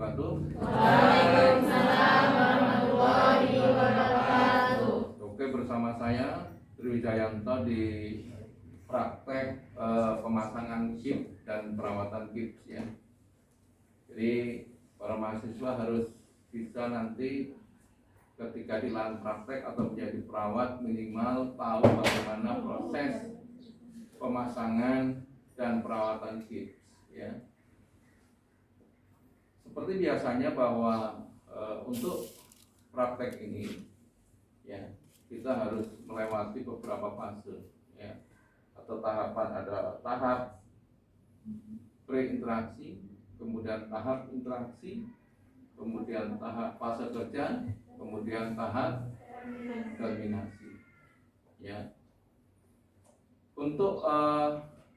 wabarakatuh. Waalaikumsalam warahmatullahi wabarakatuh. Oke, bersama saya Triwijayanto di praktek pemasangan chip dan perawatan chip ya. Jadi para mahasiswa harus bisa nanti ketika di lahan praktek atau menjadi perawat minimal tahu bagaimana proses pemasangan dan perawatan chip ya. Seperti biasanya bahwa untuk praktek ini ya kita harus melewati beberapa fase ya, atau tahapan. Ada tahap pre-interaksi, kemudian tahap interaksi, kemudian tahap fase kerja, kemudian tahap terminasi ya. Untuk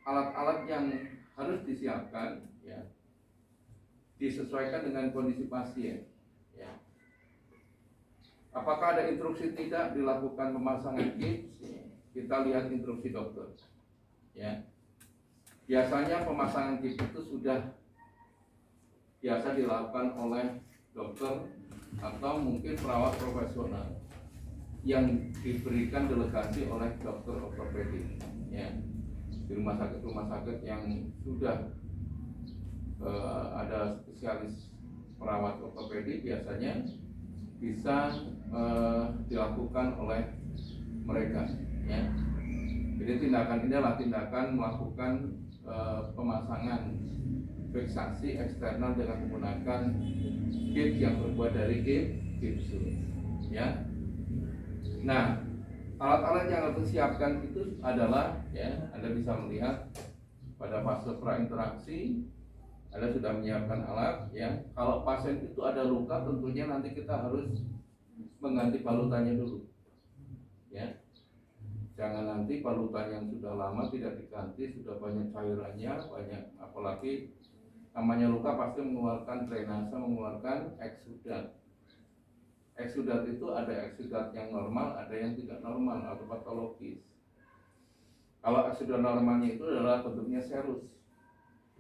alat-alat yang harus disiapkan ya, disesuaikan dengan kondisi pasien ya. Apakah ada instruksi tidak dilakukan pemasangan gips? Kita lihat instruksi dokter ya. Biasanya pemasangan gips itu sudah biasa dilakukan oleh dokter atau mungkin perawat profesional yang diberikan delegasi oleh dokter ortopedik ya. Di rumah sakit yang sudah ada spesialis perawat ortopedi biasanya bisa dilakukan oleh mereka ya. Jadi tindakan ini adalah tindakan melakukan pemasangan fiksasi eksternal dengan menggunakan gips yang terbuat dari gipsum ya. Nah, alat-alat yang harus disiapkan itu adalah ya, Anda bisa melihat pada fase prainteraksi Anda sudah menyiapkan alat ya. Kalau pasien itu ada luka, tentunya nanti kita harus mengganti balutannya dulu ya. Jangan nanti balutan yang sudah lama tidak diganti, sudah banyak cairannya, banyak, apalagi namanya luka pasti mengeluarkan drainase, mengeluarkan eksudat. Eksudat itu ada eksudat yang normal, ada yang tidak normal atau patologis. Kalau eksudat normalnya itu adalah bentuknya serus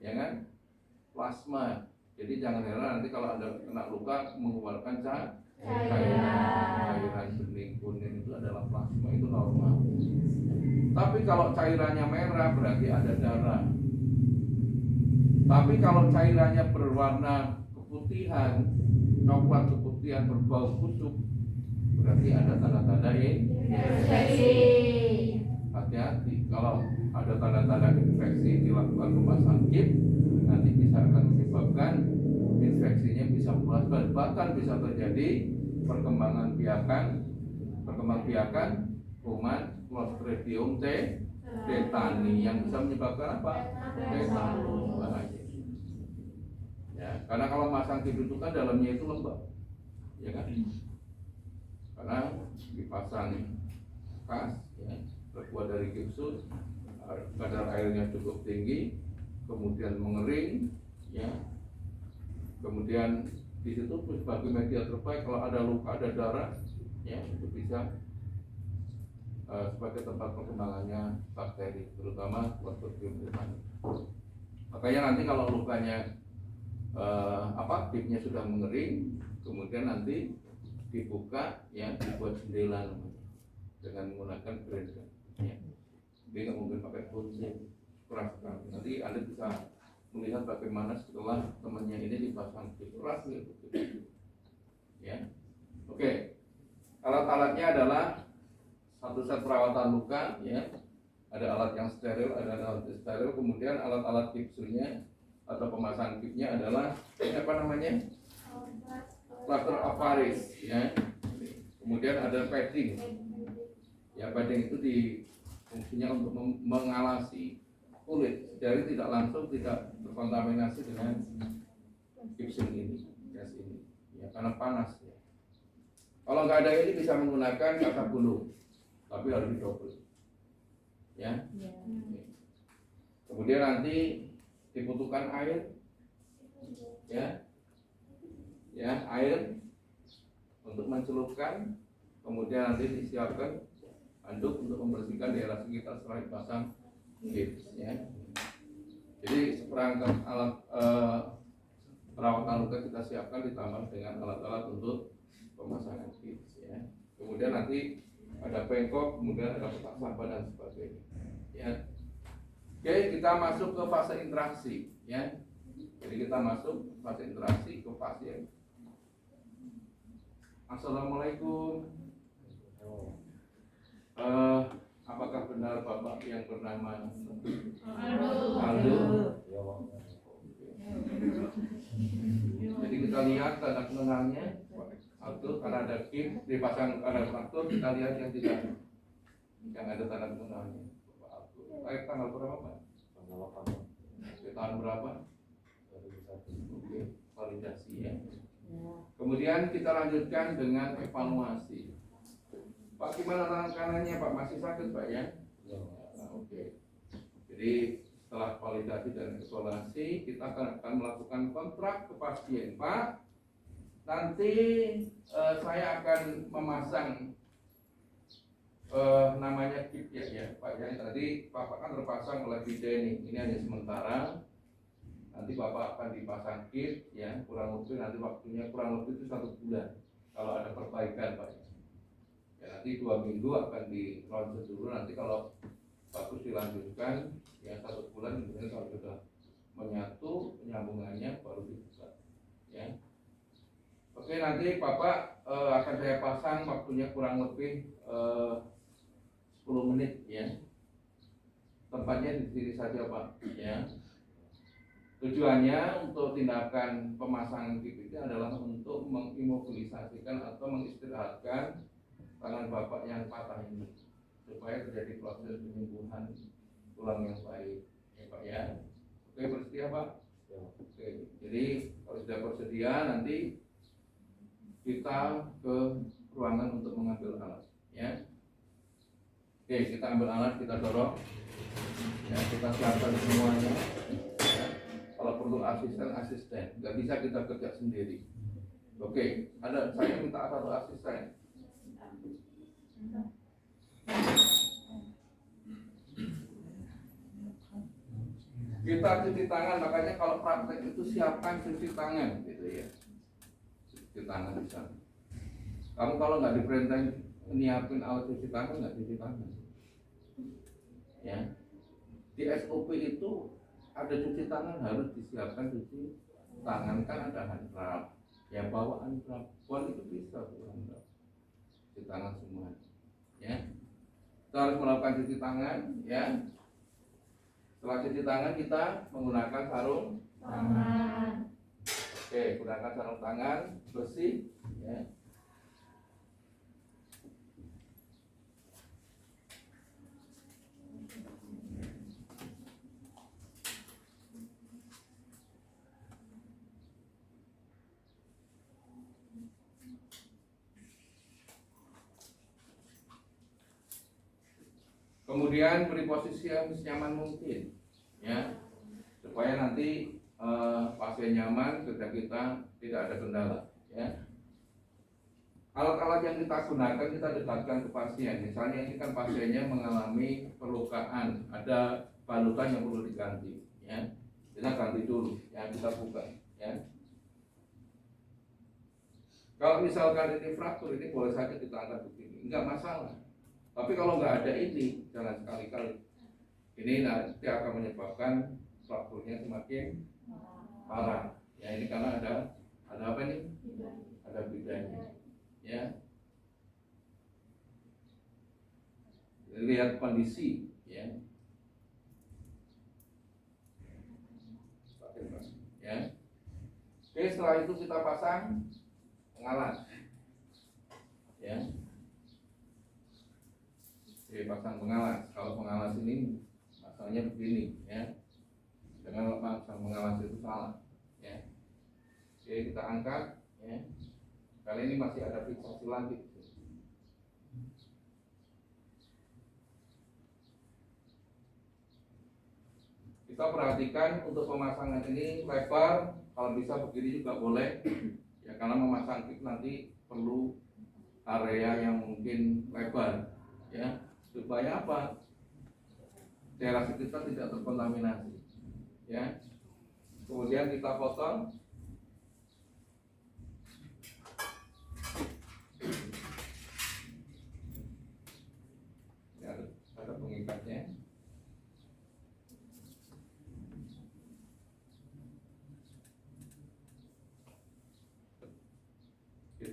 ya kan, plasma. Jadi jangan heran nanti kalau ada kena luka mengeluarkan cairan bening kuning, itu adalah plasma, itu normal. Tapi kalau cairannya merah berarti ada darah. Tapi kalau cairannya berwarna keputihan, coklat keputihan berbau busuk, berarti ada tanda-tanda infeksi. Hati-hati, kalau ada tanda-tanda infeksi dilakukan pemasangan gips, nanti bisa akan menyebabkan infeksinya bisa meluas, bahkan bisa terjadi perkembangan biakan kuman Clostridium tetani yang bisa menyebabkan apa? Tetanus. Ya, karena kalau masang gips itu kan dalamnya itu lembab, ya kan? Karena dipasang kas, ya, terbuat dari gipsus, kadar airnya cukup tinggi, kemudian mengering, ya. Kemudian di situ sebagai media terbaik kalau ada luka, ada darah, ya, itu bisa sebagai tempat perkembangannya bakteri, terutama Clostridium tetani. Makanya nanti kalau lukanya gipsnya sudah mengering, kemudian nanti dibuka, ya, dibuat jendela dengan menggunakan grinder, ya. Jadi nggak mungkin pakai kunci keras sekali. Nanti Anda bisa melihat bagaimana setelah temannya ini dipasang keras gitu, ya. Oke, alat-alatnya adalah satu set perawatan luka, ya. Ada alat yang steril, ada alat steril, kemudian alat-alat gipsnya atau pemasangan gipsnya adalah ini apa namanya? Plaster avaris, ya. Kemudian ada padding. Ya, padding itu fungsinya untuk mengalasi kulit, jadi tidak langsung tidak terkontaminasi dengan gipsum ini, gas ini, ya, karena panas. Ya. Kalau nggak ada ini bisa menggunakan kaca gulung, tapi harus didobel, ya. Kemudian nanti dibutuhkan air, ya, air untuk mencelupkan, kemudian nanti disiapkan handuk untuk membersihkan daerah sekitar setelah dipasang gips, ya. Jadi seperangkat alat perawatan luka kita siapkan ditambah dengan alat-alat untuk pemasangan gips ya. Kemudian nanti ada bengkok, kemudian ada kotak sampah dan sebagainya ya. Oke, kita masuk ke fase interaksi ya. Jadi kita masuk fase interaksi ke pasien. Assalamualaikum. Apakah benar Bapak yang bernama Aldo? Jadi kita lihat tanda kenalnya Aldo, karena ada gips dipasang ada fraktur, kita lihat yang tidak, yang ada tanda kenalnya Bapak Aldo. Lahir tanggal berapa Pak? Tanggal 8. Tahun berapa? 2001. Oke, validasi ya. Kemudian kita lanjutkan dengan evaluasi. Pak, gimana tangan kanannya Pak? Masih sakit Pak ya? Nah, oke. Jadi setelah validasi dan evaluasi, kita akan melakukan kontrak ke pasien. Pak, nanti saya akan memasang namanya gips ya Pak ya. Tadi Bapak kan terpasang oleh bidan ini hanya sementara. Nanti Bapak akan dipasang gips ya, kurang lebih nanti waktunya kurang lebih itu 1 bulan kalau ada perbaikan Pak ya. Nanti 2 minggu akan di ronsen dulu, nanti kalau bagus dilanjutkan ya 1 bulan, kemudian kalau sudah menyatu penyambungannya baru dibuka ya. Oke, nanti Bapak akan saya pasang waktunya kurang lebih 10 menit ya. Tempatnya di sini saja Pak ya. Tujuannya untuk tindakan pemasangan gips itu adalah untuk mengimobilisasikan atau mengistirahatkan tangan Bapak yang patah ini supaya terjadi proses penyembuhan tulang yang baik ya Pak ya. Oke, bersedia Pak? Oke, jadi kalau sudah bersedia nanti kita ke ruangan untuk mengambil alat ya. Oke, kita ambil alat, kita dorong ya, kita siapkan semuanya ya. Kalau perlu asisten, nggak bisa kita kerja sendiri. Oke, saya minta 1 asisten. Kita cuci tangan, makanya kalau praktek itu siapkan cuci tangan gitu ya. Cuci tangan di sana. Kamu kalau nggak diperintah nyiapin alat cuci tangan, nggak cuci tangan. Ya, di SOP itu ada cuci tangan, harus disiapkan cuci tangan, kan ada handrak ya, bawa handrak, itu bisa bawa handrak, cuci tangan semua ya. Kita harus melakukan cuci tangan ya. Setelah cuci tangan kita menggunakan sarung tangan. Oke, gunakan sarung tangan bersih ya. Kemudian beri posisi yang senyaman mungkin ya, supaya nanti pasien nyaman ketika kita tidak ada kendala ya. Alat-alat yang kita gunakan kita dekatkan ke pasien. Misalnya ini kan pasiennya mengalami perlukaan, ada balutan yang perlu diganti ya. Kita ganti dulu ya, kita buka ya. Kalau misalkan ini fraktur, ini boleh saja kita angkat begini, enggak masalah. Tapi kalau nggak ada ini, jangan sekali-kali. Ini nanti akan menyebabkan frakturnya semakin parah. Ya, ini karena ada apa nih? Ada bidanya. Ya. Lihat kondisi, ya. Ya. Oke, setelah itu kita pasang pengalas. Ya. Oke, pasang pengalas. Kalau pengalas ini asalnya begini ya. Jangan pasang pengalas itu salah ya. Oke, kita angkat ya. Kali ini masih ada fiksasi lagi. Kita perhatikan untuk pemasangan ini lebar, kalau bisa begini juga boleh ya, karena memasang gips nanti perlu area yang mungkin lebar ya. Supaya apa? Daerah sekitar tidak terkontaminasi ya. Kemudian kita potong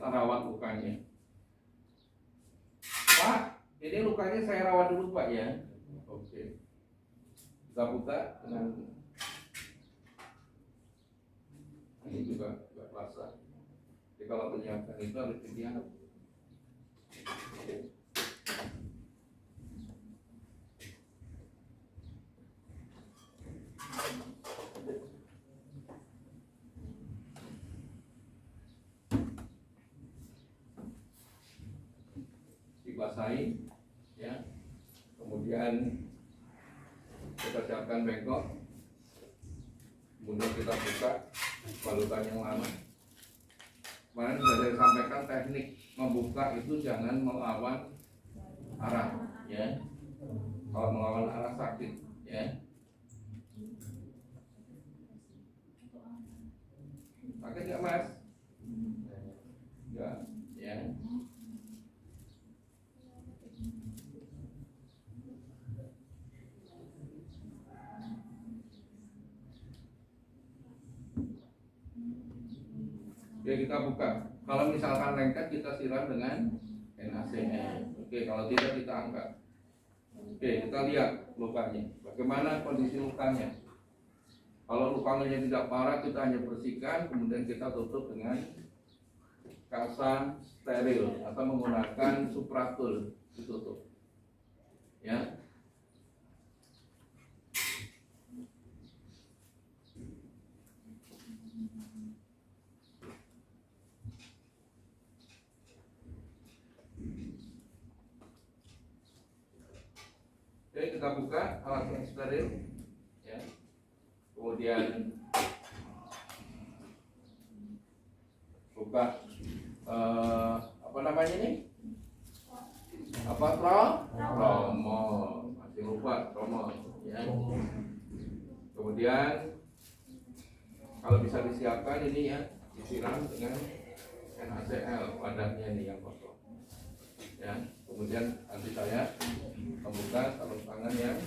kita rawat lukanya. Pak, ini lukanya saya rawat dulu Pak ya. Oke. Kita buka dengan ini juga terasa. Jadi kalau menyiapkan itu harus didiam. Dibasahi, ya. Kemudian kita siapkan bengkok. Kemudian kita buka balutan yang lama. Kemarin sudah saya sampaikan teknik membuka itu jangan melawan arah, ya. Kalau melawan arah sakit, ya. Sakit nggak Mas? Enggak, ya. Oke, kita buka. Kalau misalkan lengket kita siram dengan NaCl. Oke, kalau tidak kita angkat. Oke, kita lihat lukanya. Bagaimana kondisi lukanya? Kalau lukanya tidak parah kita hanya bersihkan, kemudian kita tutup dengan kasa steril atau menggunakan supratul ditutup. Ya. Oke, kita buka alat yang steril, ya. Kemudian buka apa namanya ini? Apa tromol? Masih lupa tromol, ya. Kemudian kalau bisa disiapkan ini ya, disiram dengan NaCl wadahnya ini yang kosong, ya. Kemudian nanti saya membuka sarung tangan yang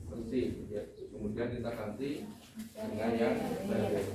bersih, ya. Kemudian kita ganti dengan yang steril.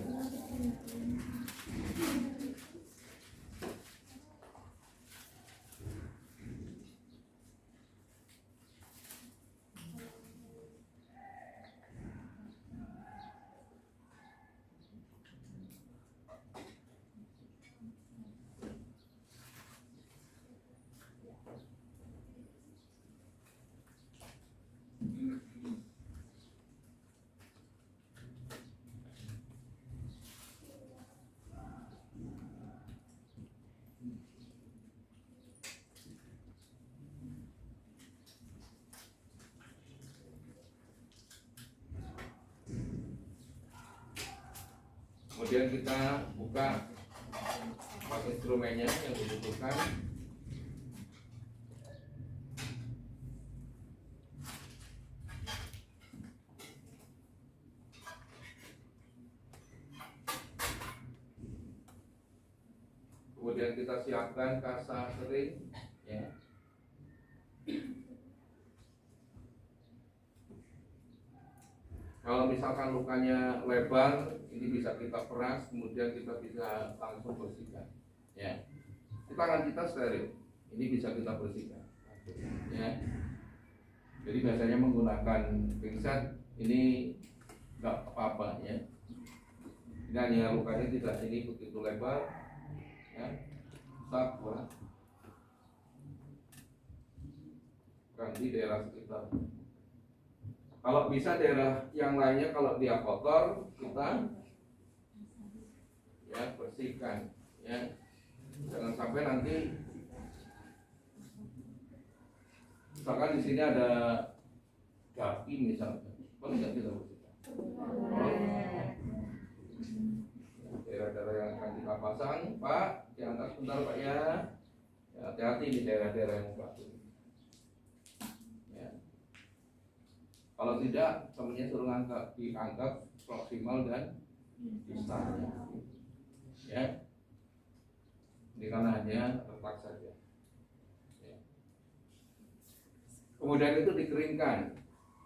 Kemudian kita buka instrumennya yang dibutuhkan. Kemudian kita siapkan kasa kering, ya. Kalau misalkan lukanya lebar, ini bisa kita peras, kemudian kita bisa langsung bersihkan, ya. Tangan kita steril, ini bisa kita bersihkan, ya. Jadi biasanya menggunakan pinset ini nggak apa-apa, ya. Ini hanya lukanya tidak ini begitu lebar, ya. Sak, ganti daerah sekitar. Kalau bisa daerah yang lainnya kalau dia kotor kita ya bersihkan, ya. Jangan sampai nanti misalkan di sini ada kaki misalnya, boleh nggak kita bersihkan? Daerah-daerah yang akan kita pasang, Pak, diangkat sebentar Pak ya. Ya, hati-hati di daerah-daerah yang batu. Kalau tidak, temennya suruh diangkat proksimal dan distalnya, ya. Ini kan hanya retak saja, ya. Kemudian itu dikeringkan,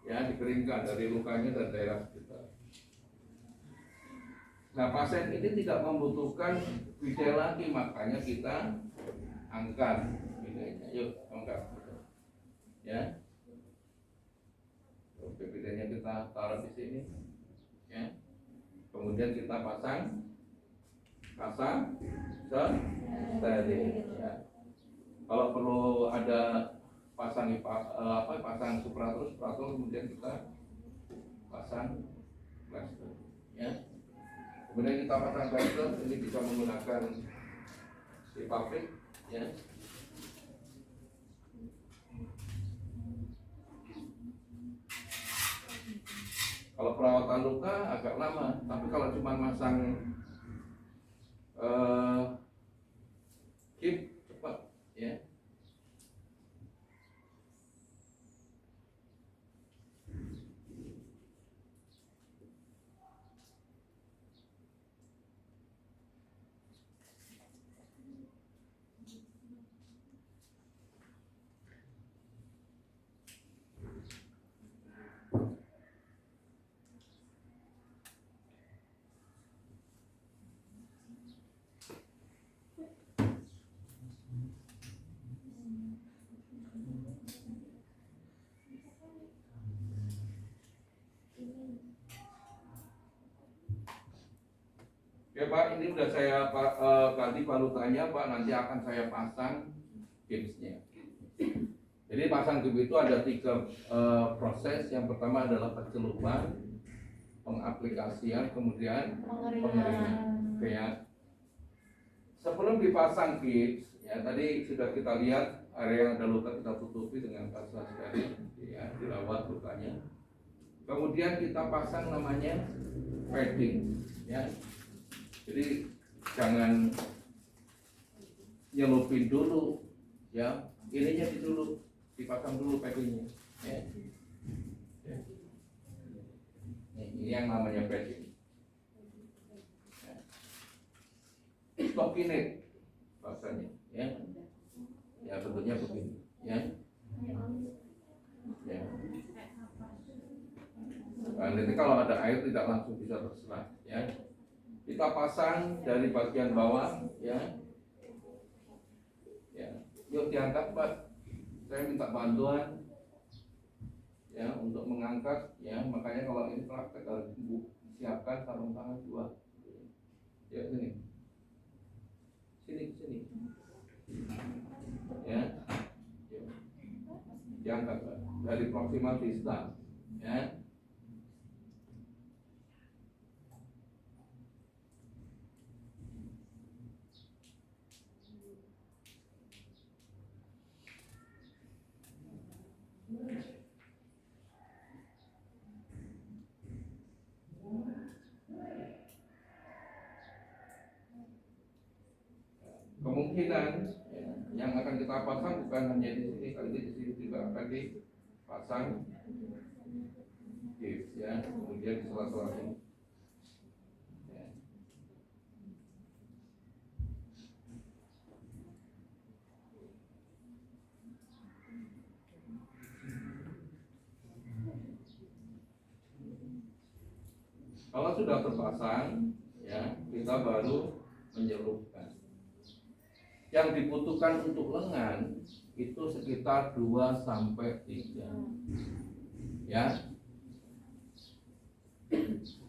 ya, dikeringkan dari lukanya dan daerah sekitar. Nah, pasien ini tidak membutuhkan bidet lagi, makanya kita angkat bidetnya. Yuk, angkat. Ya. Oke, bidetnya kita taruh di sini. Ya. Kemudian kita pasang steril. Ya. Kalau perlu ada pasang supratol, kemudian kita pasang plaster. Ya. Kemudian kita pasang plaster, ini bisa menggunakan di pabrik, ya. Kalau perawatan luka agak lama, tapi kalau cuma masang kip cepat, ya. Ya Pak, ini udah saya ganti balutannya Pak, nanti akan saya pasang gipsnya. Jadi pasang gips itu ada 3 proses. Yang pertama adalah pencelupan, pengaplikasian, kemudian pengeringan. Oke ya. Sebelum dipasang gips, ya tadi sudah kita lihat area yang ada luka kita tutupi dengan pasta steril, ya, dirawat lukanya. Kemudian kita pasang namanya padding, ya. Jadi jangan nyelupin dulu, ya, ininya dulu, dipasang dulu paddingnya, ya. Ini yang namanya padding. Stockinette bahasanya, ya, ya bentuknya begini, ya. Ya. Nah, nanti kalau ada air tidak langsung bisa terserap, ya. Kita pasang dari bagian bawah, ya. Ya, yuk diangkat Pak. Saya minta bantuan, ya, untuk mengangkat, ya. Makanya kalau ini praktek harus siapkan sarung tangan 2. Ya sini, sini, ya. Yuk. Diangkat Pak. Dari proximal distal, ya. Kemungkinan, ya, yang akan kita pasang bukan hanya di sini, kali ini di sini juga akan dipasang gips, ya, kemudian di sela-sela ini. Ya. Kalau sudah terpasang, ya, kita baru menyelupkan. Yang dibutuhkan untuk lengan itu sekitar 2 sampai 3. Ya.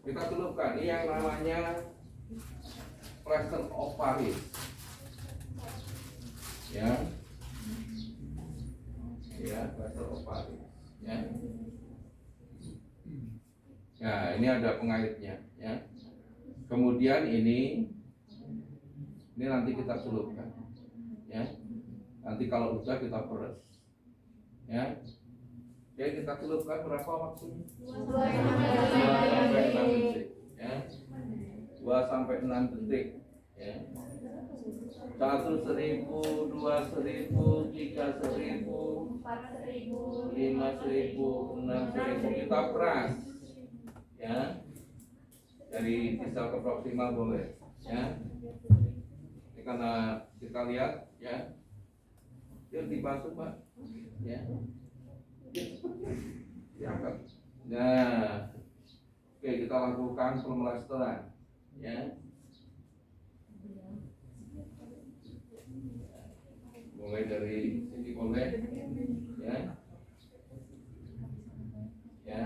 Kita celupkan. Ini yang namanya plaster of Paris. Ya. Ya, plaster of Paris. Ya. Nah, ini ada pengaitnya, ya. Kemudian ini nanti kita celupkan, ya. Nanti kalau udah kita peres, ya. Oke, kita celupkan berapa waktunya? 2 sampai 6 detik, ya. 2 sampai 6 detik, ya. 1.000, 2.000, 3.000, 5.000, 6.000 kita peras, ya. Dari distal ke proximal boleh, ya. Ini karena kita lihat, ya. Yuk dibantu Pak, ya. Diangkat. Nah, oke, kita lakukan pemelasteran, ya. Mulai dari sisi kolek, ya, ya.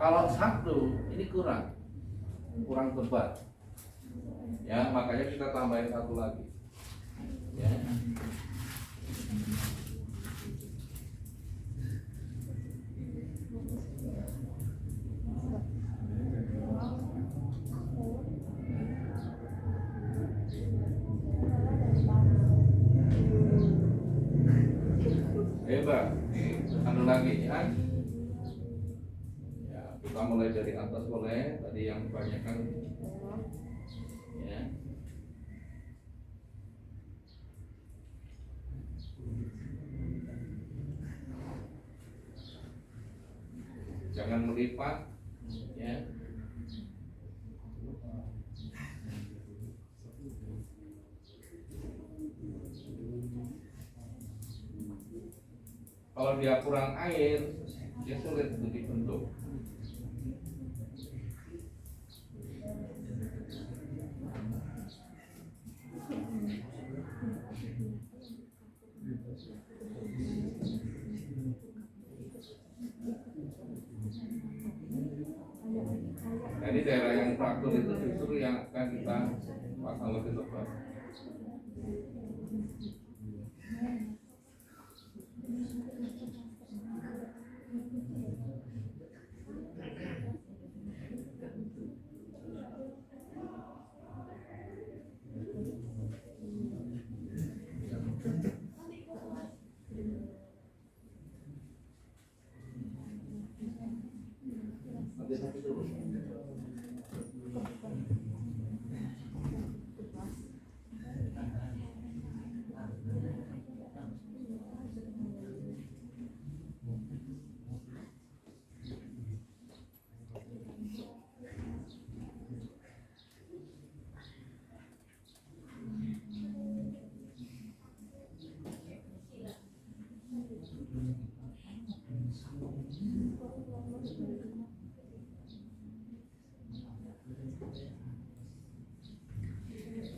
Kalau satu ini kurang tebal, ya, makanya kita tambahin satu lagi, ya. Hebat, anu lagi, ya. Kita mulai dari atas boleh, tadi yang kebanyakan, ya. Jangan melipat, ya. Kalau dia kurang air, dia sulit untuk dibentuk. Jadi daerah yang fraktur itu justru yang akan kita pasang lebih tebal.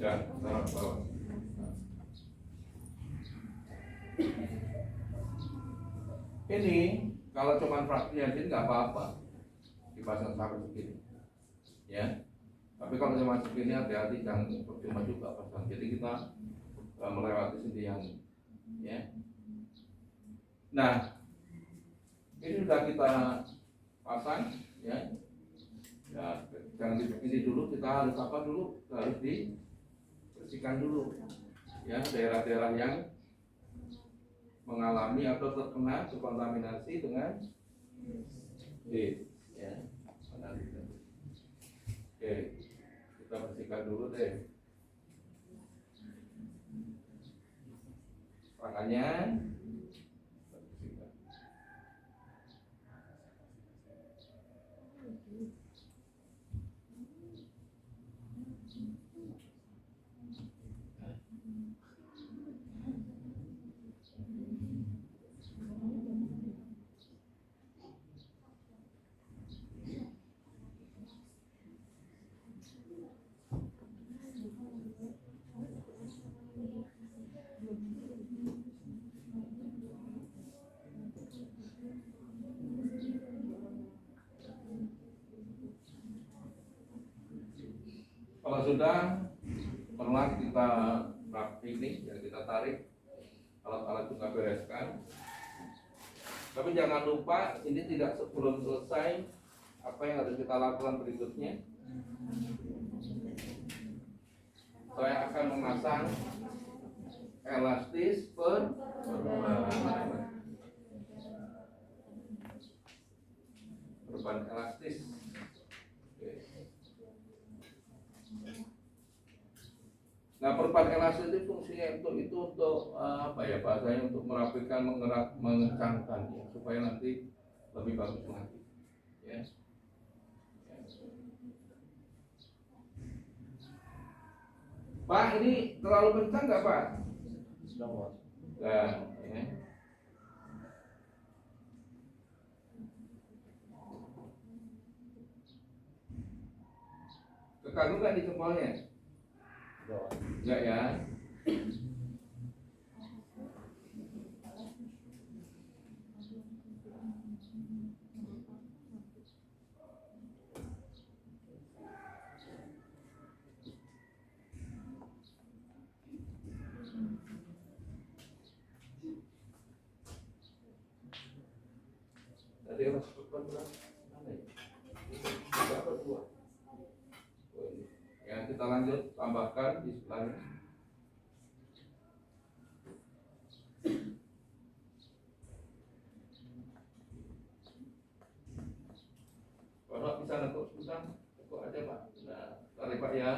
Ya, taruh bawah. Ini kalau cuma fraksi yakin nggak apa-apa dipasang sampai segini, ya. Tapi kalau cuma segini hati-hati, jangan percuma juga pasang. Jadi kita melewati sini yang, ya. Nah, ini sudah kita pasang, ya. Ya, jangan ini dulu, kita harus apa dulu? Harus dibersihkan dulu, ya, daerah-daerah yang mengalami atau terkena kontaminasi dengan ya. Oke, kita bersihkan dulu deh tangannya. Kalau sudah pernah kita praktik nih, ya kita tarik alat-alat juga bereskan. Tapi jangan lupa ini tidak sebelum selesai, apa yang harus kita lakukan berikutnya. Saya akan memasang elastis perban. Perban elastis. Oke. Nah, perban elastis itu fungsinya untuk apa ya bahasanya, untuk merapikan, mengerat, mengencangkan ya, supaya nanti lebih bagus lagi. Ya. Pak, ini terlalu kencang nggak Pak? Nah, ya. Keganggu nggak di jempolnya? Enggak ya? Tadi harus perban berapa? Mana ya? Berapa dua? Oh, ini. Ya, kita lanjut tambahkan di sebelahnya. Bapak bisa nekuk sebentar, nekuk aja Pak. Nah, tarik Pak ya.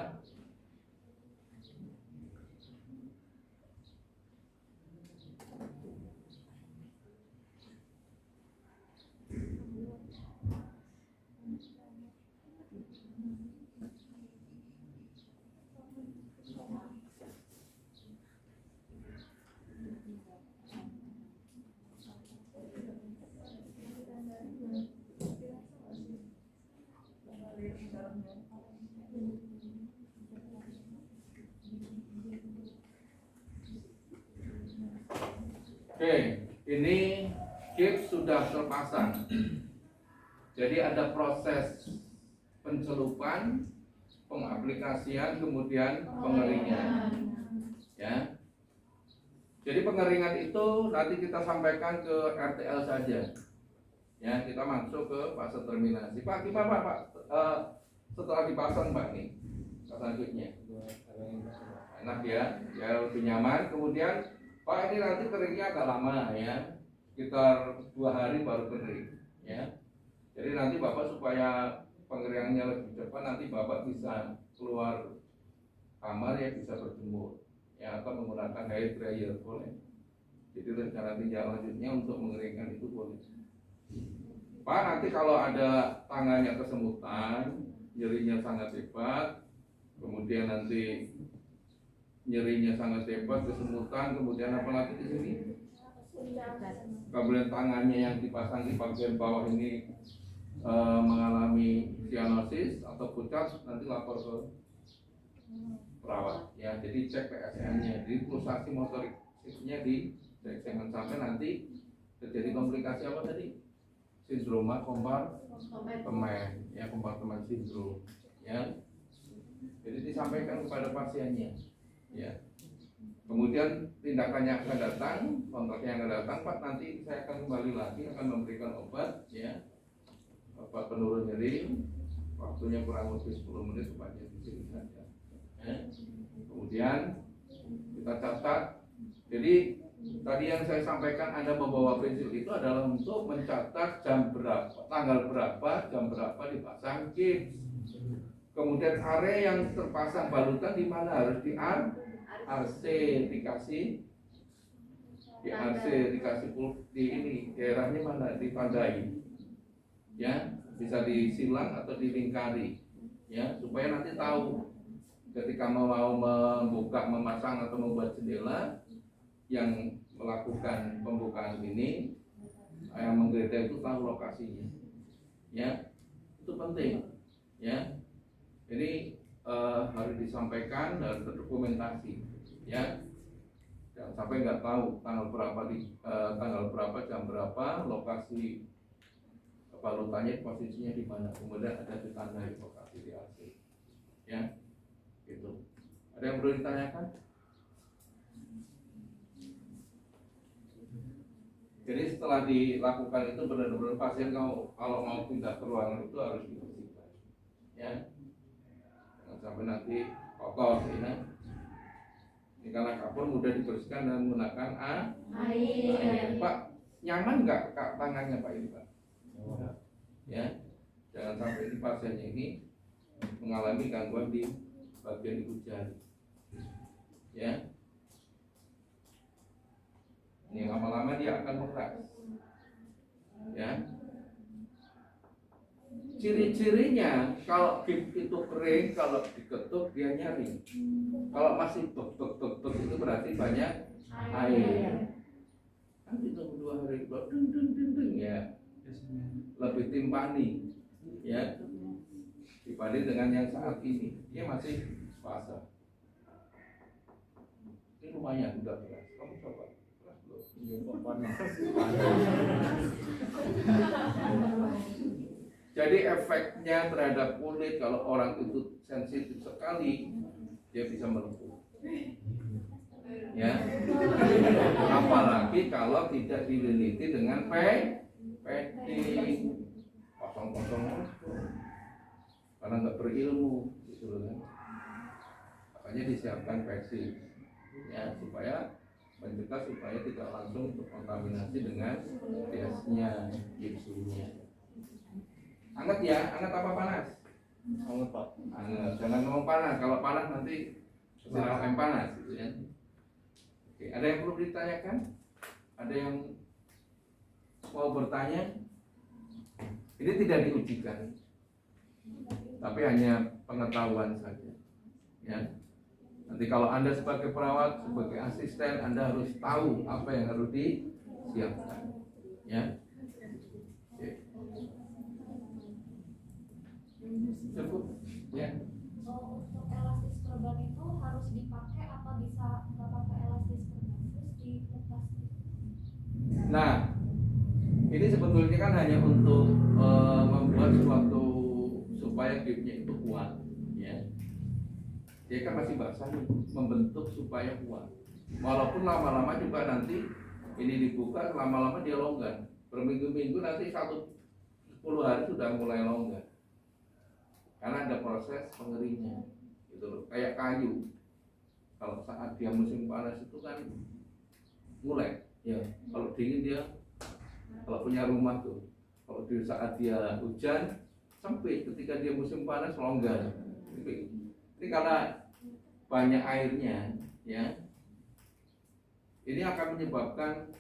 Oke, ini gips sudah terpasang. Jadi ada proses pencelupan, pengaplikasian, kemudian pengeringan. Ya. Jadi pengeringan itu nanti kita sampaikan ke RTL saja. Ya, kita masuk ke fase terminasi. Pak, gimana Pak? Setelah dipasang Pak nih, selanjutnya. Enak ya, ya lebih nyaman. Kemudian Pak, ini nanti keringnya agak lama ya, sekitar 2 hari baru kering ya. Jadi nanti Bapak supaya pengeringannya lebih cepat, nanti Bapak bisa keluar kamar ya, bisa berjemur ya, atau menggunakan hair dryer boleh. Jadi rencana tinjau lanjutnya untuk mengeringkan itu boleh. Pak, nanti kalau ada tangannya kesemutan, nyerinya sangat hebat, kemudian nanti nyerinya sangat hebat, kesemutan, kemudian apa lagi di sini? Kemudian tangannya yang dipasang di bagian bawah ini mengalami cyanosis atau pucat, nanti lapor ke perawat ya. Jadi cek PSN-nya, jadi pulsasi motoriknya dicek, jangan sampai nanti terjadi komplikasi apa tadi? Sindroma kompartemen ya, kompartemen sindrom ya. Jadi disampaikan kepada pasiennya ya. Kemudian tindakannya akan datang, kontaknya akan datang, Pak, nanti saya akan kembali lagi, akan memberikan obat ya, obat penurun nyeri, waktunya kurang lebih 10 menit supaya di sini saja ya. Kemudian kita catat. Jadi tadi yang saya sampaikan, Anda membawa pensil itu adalah untuk mencatat jam berapa, tanggal berapa, jam berapa dipasang gips. Kemudian area yang terpasang balutan di mana, harus di RC, dikasih di RC, dikasih di ini daerahnya mana, ditandai ya, bisa disilang atau dilingkari ya, supaya nanti tahu ketika mau membuka, memasang atau membuat jendela, yang melakukan pembukaan ini, yang menggeledah itu tahu lokasinya ya. Itu penting ya. Jadi harus disampaikan dan terdokumentasi ya. Jangan sampai nggak tahu tanggal berapa jam berapa, lokasi balutannya posisinya di mana, kemudian ada ditandai lokasi di AC ya. Gitu. Ada yang perlu ditanyakan? Jadi setelah dilakukan itu benar-benar pasien kalau mau pindah ke ruangan itu harus dibersihkan, ya. Jangan sampai nanti kotor, ya. Ini karena kapur mudah dibersihkan dan menggunakan air. Pak, nyaman nggak Kak tangannya Pak ini Pak? Ya, jangan sampai di pasiennya ini mengalami gangguan di bagian ibu jari, ya. Ini lama-lama dia akan mengeras, ya. Ciri-cirinya kalau gips itu kering, kalau diketuk dia nyari. Kalau masih bek itu berarti banyak air. Nanti tunggu 2 hari, ding ya, lebih timpani, ya, dibanding dengan yang saat ini dia masih basah. Ini lumayan udah keras. Kamu coba keras Jadi efeknya terhadap kulit kalau orang itu sensitif sekali dia bisa melumpuh, ya. Apalagi kalau tidak dililiti dengan padding kosong-kosong karena nggak berilmu gitu kan. Makanya disiapkan padding, ya, supaya mencegah supaya tidak langsung terkontaminasi dengan gasnya, gipsnya. Anget ya, anget apa panas? Anget Pak. Anget, jangan ngomong panas. Kalau panas nanti siram panas gitu ya. Oke, ada yang perlu ditanyakan? Ada yang mau bertanya? Ini tidak diujikan, tapi hanya pengetahuan saja, ya. Nanti kalau Anda sebagai perawat, sebagai asisten, Anda harus tahu apa yang harus disiapkan, ya. Oke. Cukup, ya. Untuk elastis perban itu harus dipakai apa bisa nggak pakai elastis perban terus dilepas? Nah, ini sebetulnya kan hanya untuk membuat suatu supaya gripnya itu kuat, ya. Dia kan masih basah nih, membentuk supaya kuat. Walaupun lama-lama juga nanti ini dibuka, lama-lama dia longgar. Berminggu-minggu nanti 10 hari sudah mulai longgar. Karena ada proses pengeringnya, gitu loh. Kayak kayu. Kalau saat dia musim panas itu kan mulai, ya. Kalau dingin dia, kalau punya rumah tuh, kalau di saat dia hujan sempit, ketika dia musim panas longgar. Ini karena banyak airnya, ya. Ini akan menyebabkan